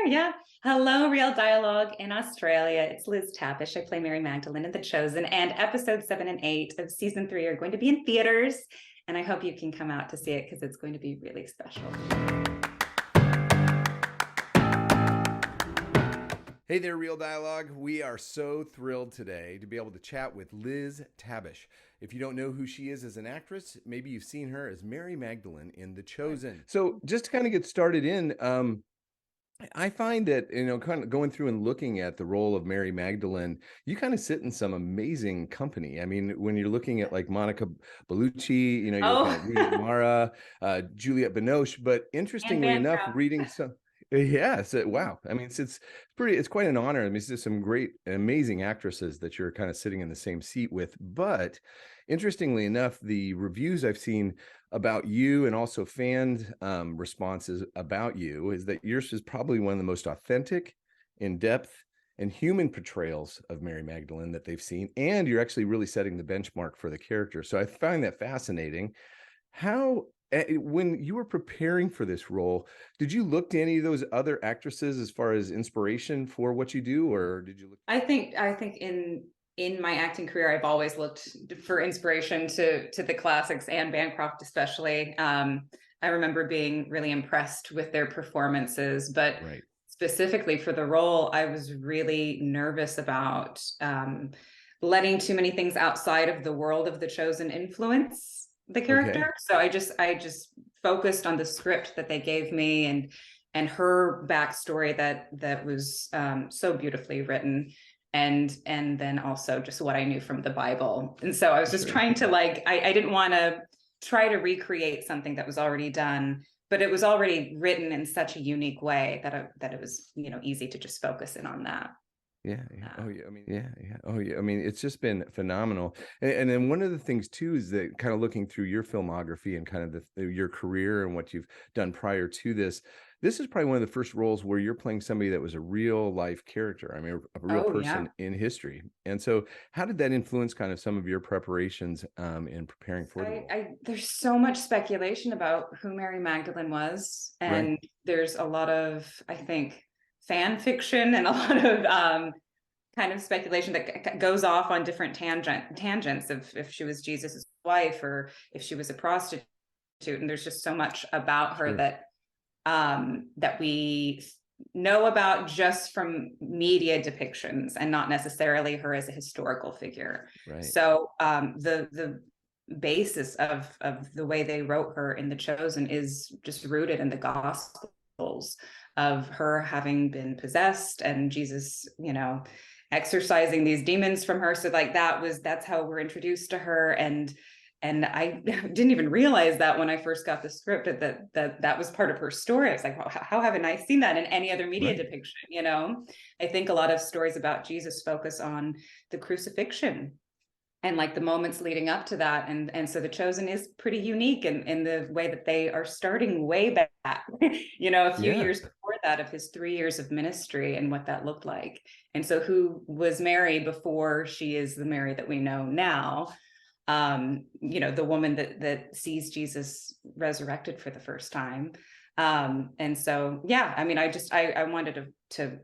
there. Yeah. Hello, Real Dialogue in Australia. It's Liz Tabish. I play Mary Magdalene in The Chosen, and episodes 7 and 8 of season 3 are going to be in theaters. And I hope you can come out to see it because it's going to be really special. Hey there, Real Dialogue. We are so thrilled today to be able to chat with Liz Tabish. If you don't know who she is as an actress, maybe you've seen her as Mary Magdalene in The Chosen. So just to kind of get started in, I find that, kind of going through and looking at the role of Mary Magdalene, you kind of sit in some amazing company. I mean, when you're looking at like Monica Bellucci, you're looking at Rooney Mara, Juliette Binoche, but interestingly enough, reading some... Yes. Wow. I mean, it's quite an honor. I mean, it's just some great, amazing actresses that you're kind of sitting in the same seat with. But interestingly enough, the reviews I've seen about you and also fan responses about you is that yours is probably one of the most authentic, in-depth, and human portrayals of Mary Magdalene that they've seen. And you're actually really setting the benchmark for the character. So I find that fascinating. When you were preparing for this role, did you look to any of those other actresses as far as inspiration for what you do, or did you look? I think in my acting career, I've always looked for inspiration to the classics, and Bancroft especially. I remember being really impressed with their performances, but specifically for the role, I was really nervous about letting too many things outside of the world of The Chosen influence the character. Okay. So I just focused on the script that they gave me and her backstory that was so beautifully written, and then also just what I knew from the Bible. And so I was just trying to I didn't want to try to recreate something that was already done, but it was already written in such a unique way that it was easy to just focus in on that. Yeah. Oh, yeah. I mean, yeah. Oh, yeah. I mean, it's just been phenomenal. And then one of the things too is that kind of looking through your filmography and kind of your career and what you've done prior to this is probably one of the first roles where you're playing somebody that was a real life character. I mean, a real person in history. And so, how did that influence kind of some of your preparations in preparing for the role? There's so much speculation about who Mary Magdalene was, and there's a lot of, I think, fan fiction and a lot of kind of speculation that goes off on different tangents of if she was Jesus's wife or if she was a prostitute. And there's just so much about her that we know about just from media depictions and not necessarily her as a historical figure. So the basis of the way they wrote her in The Chosen is just rooted in the Gospels of her having been possessed and Jesus, exorcising these demons from her. So that's how we're introduced to her. And I didn't even realize that when I first got the script that was part of her story. I was like, well, how haven't I seen that in any other media depiction? I think a lot of stories about Jesus focus on the crucifixion and the moments leading up to that. And so The Chosen is pretty unique in the way that they are starting way back, a few years before that, of his 3 years of ministry and what that looked like. And so who was Mary before she is the Mary that we know now? The woman that sees Jesus resurrected for the first time. And so, I mean, I wanted to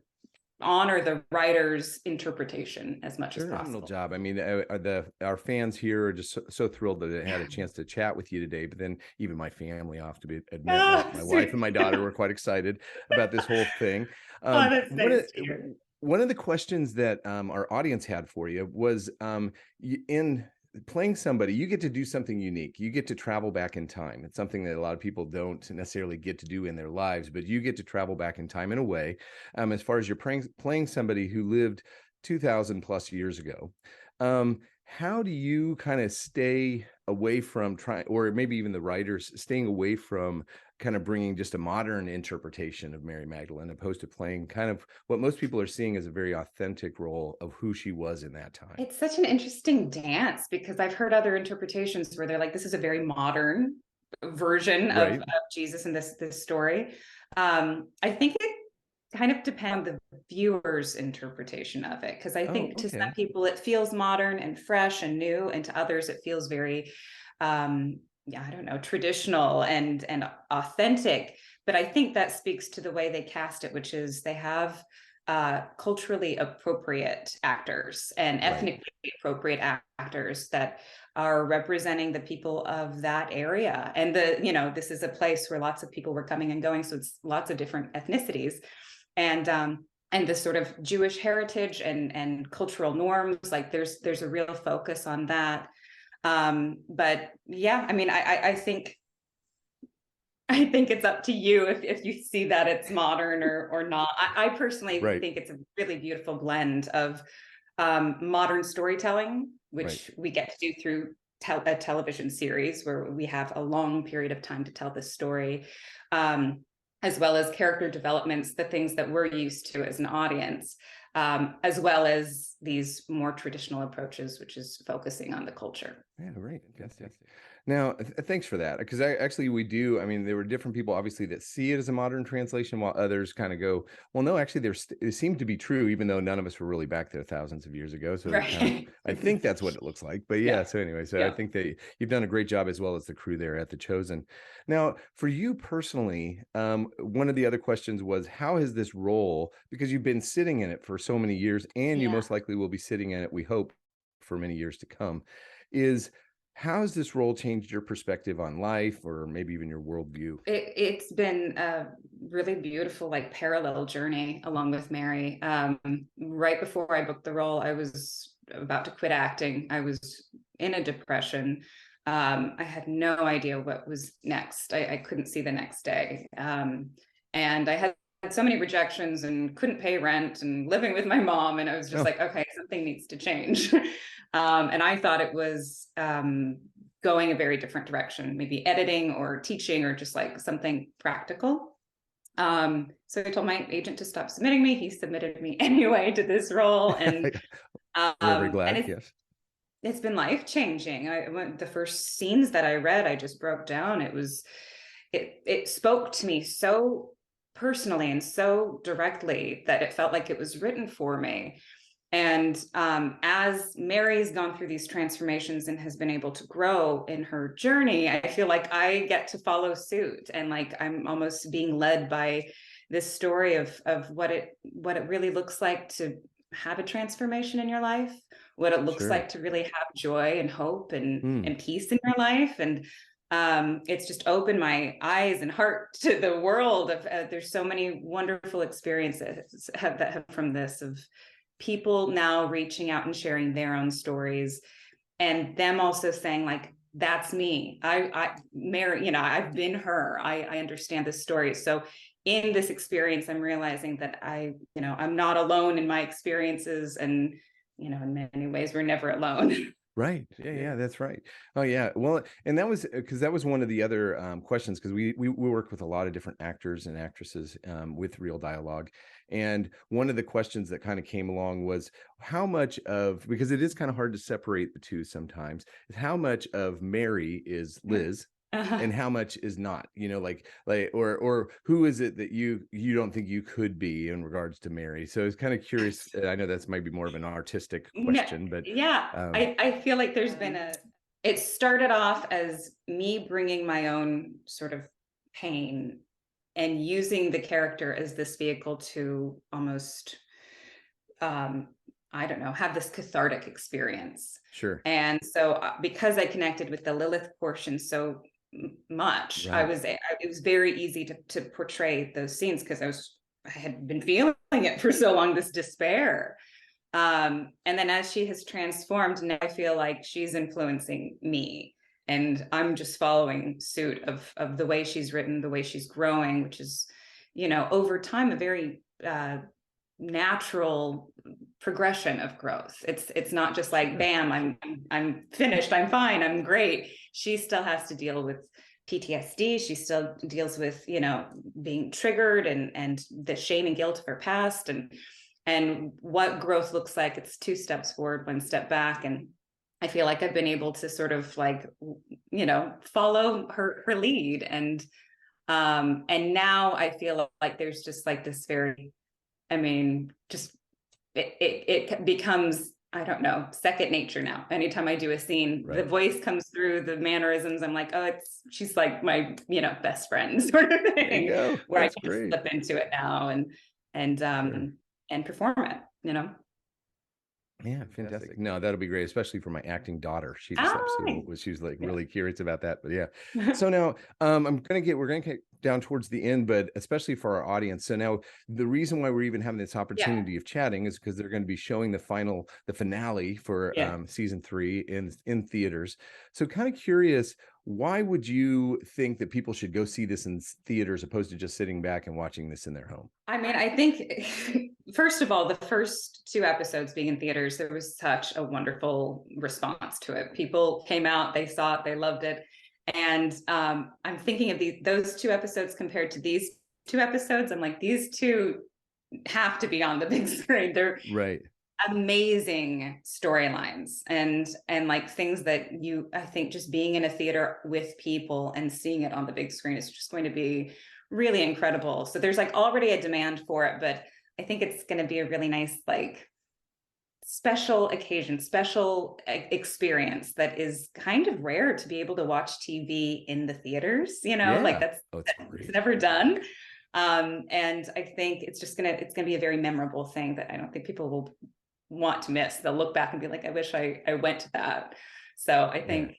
honor the writer's interpretation as much as possible. Phenomenal job. I mean, our fans here are just so thrilled that they had a chance to chat with you today. But then even my family, I have to admit, my wife and my daughter were quite excited about this whole thing. One of the questions that our audience had for you was in playing somebody, you get to do something unique. You get to travel back in time. It's something that a lot of people don't necessarily get to do in their lives, but you get to travel back in time in a way. As far as you're playing somebody who lived 2,000 plus years ago, how do you kind of stay away from trying, or maybe even the writers staying away from kind of bringing just a modern interpretation of Mary Magdalene, opposed to playing kind of what most people are seeing as a very authentic role of who she was in that time? It's such an interesting dance because I've heard other interpretations where they're like, this is a very modern version of Jesus in this story. I think it kind of depends on the viewer's interpretation of it, because I think to some people it feels modern and fresh and new, and to others it feels very traditional and authentic. But I think that speaks to the way they cast it, which is they have culturally appropriate actors and ethnically appropriate actors that are representing the people of that area. And this is a place where lots of people were coming and going, so it's lots of different ethnicities, and the sort of Jewish heritage and cultural norms. Like there's a real focus on that. But yeah, I mean, I think it's up to you if you see that it's modern or not. I personally think it's a really beautiful blend of modern storytelling, which we get to do through a television series where we have a long period of time to tell this story, as well as character developments, the things that we're used to as an audience, as well as these more traditional approaches, which is focusing on the culture. Yeah, right. Yes. Now, thanks for that. Because we do. I mean, there were different people, obviously, that see it as a modern translation, while others kind of go, well, no, actually, it seemed to be true, even though none of us were really back there thousands of years ago. So I think that's what it looks like. But yeah, so anyway, I think that you've done a great job, as well as the crew there at The Chosen. Now, for you personally, one of the other questions was, how has this role, because you've been sitting in it for so many years, and you most likely will be sitting in it, we hope, for many years to come, how has this role changed your perspective on life, or maybe even your worldview? It's been a really beautiful, like, parallel journey along with Mary. Right before I booked the role, I was about to quit acting. I was in a depression. I had no idea what was next. I couldn't see the next day. And I had so many rejections and couldn't pay rent and living with my mom. And I was just like, okay, something needs to change. And I thought it was going a very different direction, maybe editing or teaching or just like something practical. So I told my agent to stop submitting me. He submitted me anyway to this role. And we're very glad. It's been life-changing. The first scenes that I read, I just broke down. It spoke to me so personally and so directly that it felt like it was written for me. And as Mary's gone through these transformations and has been able to grow in her journey, I feel like I get to follow suit, and like I'm almost being led by this story of what it really looks like to have a transformation in your life, what it looks like to really have joy and hope and peace in your life. And it's just opened my eyes and heart to the world of there's so many wonderful experiences that have from this, of people now reaching out and sharing their own stories, and them also saying, like, that's me. Mary, I've been her. I understand this story. So in this experience, I'm realizing that I'm not alone in my experiences, and in many ways we're never alone. Right. Yeah, that's right. Oh, yeah. Well, and that was because that was one of the other questions, because we work with a lot of different actors and actresses with real dialogue. And one of the questions that kind of came along was how much of, because it is kind of hard to separate the two sometimes, is how much of Mary is Liz and how much is not, or who is it that you don't think you could be in regards to Mary? So it's kind of curious. I know that's maybe more of an artistic question, but I feel like there's been it started off as me bringing my own sort of pain and using the character as this vehicle to almost I don't know, have this cathartic experience. Sure. And so because I connected with the Lilith portion so much, it was very easy to portray those scenes, because I had been feeling it for so long, this despair. And then as she has transformed, now I feel like she's influencing me, and I'm just following suit of the way she's written, the way she's growing, which is, over time, a very natural progression of growth. It's not just like, bam, I'm finished, I'm fine, I'm great. She still has to deal with PTSD. She still deals with, being triggered and the shame and guilt of her past, and what growth looks like. It's 2 steps forward, 1 step back. And I feel like I've been able to sort of like, follow her lead. And now I feel like there's just like this very, it becomes I don't know, second nature now. Anytime I do a scene, the voice comes through, the mannerisms. I'm like, oh, she's like my, best friend sort of There you thing, go. where I That's can great. slip into it now and Sure. and perform it. Yeah, fantastic. No, that'll be great, especially for my acting daughter. She just Ah, absolutely, she was like yeah. really curious about that. But yeah. So now we're gonna get down towards the end, but especially for our audience. So now the reason why we're even having this Yeah, opportunity of chatting is because they're going to be showing the finale for yeah. season 3 in theaters. So kind of curious, why would you think that people should go see this in theaters opposed to just sitting back and watching this in their home? I mean, I think first of all, the first 2 episodes being in theaters, there was such a wonderful response to it. People came out, they saw it, they loved it. And I'm thinking of those 2 episodes compared to these 2 episodes. I'm like, these two have to be on the big screen. They're Right. amazing storylines and like things that I think just being in a theater with people and seeing it on the big screen is just going to be really incredible. So there's like already a demand for it, but I think it's going to be a really nice, like, special occasion, special experience that is kind of rare to be able to watch TV in the theaters, like Yeah. that's Oh, it's it's great. never done. And I think it's gonna be a very memorable thing that I don't think people will want to miss. They'll look back and be like, I wish I went to that. So Yeah. I think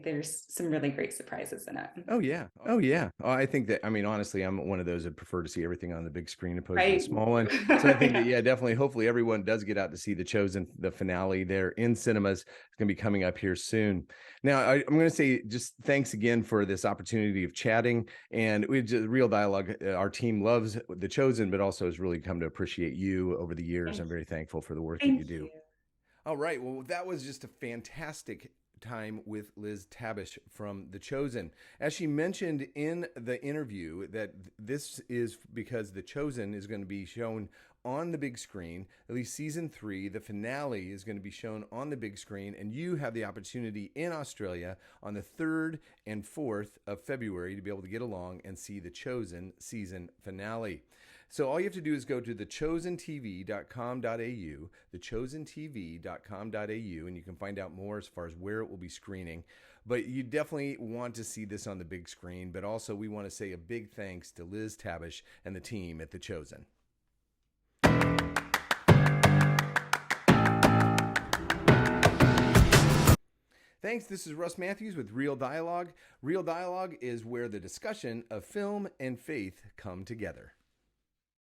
there's some really great surprises in it. Oh yeah. Oh yeah. Oh, I think that, I mean, honestly, I'm one of those that prefer to see everything on the big screen opposed to the Right. small one. So I think that, yeah, definitely, hopefully everyone does get out to see The Chosen, the finale there in cinemas. It's going to be coming up here soon. Now, I'm going to say just thanks again for this opportunity of chatting, and we just real dialogue. Our team loves The Chosen, but also has really come to appreciate you over the years. I'm very thankful for the work that you Thank do. you. All right. Well, that was just a fantastic time with Liz Tabish from The Chosen. As she mentioned in the interview, that this is because The Chosen is going to be shown on the big screen, at least season 3. The finale is going to be shown on the big screen, and you have the opportunity in Australia on the 3rd and 4th of February to be able to get along and see The Chosen season finale. So all you have to do is go to thechosentv.com.au, thechosentv.com.au, and you can find out more as far as where it will be screening. But you definitely want to see this on the big screen. But also, we want to say a big thanks to Liz Tabish and the team at The Chosen. Thanks. This is Russ Matthews with Real Dialogue. Real Dialogue is where the discussion of film and faith come together.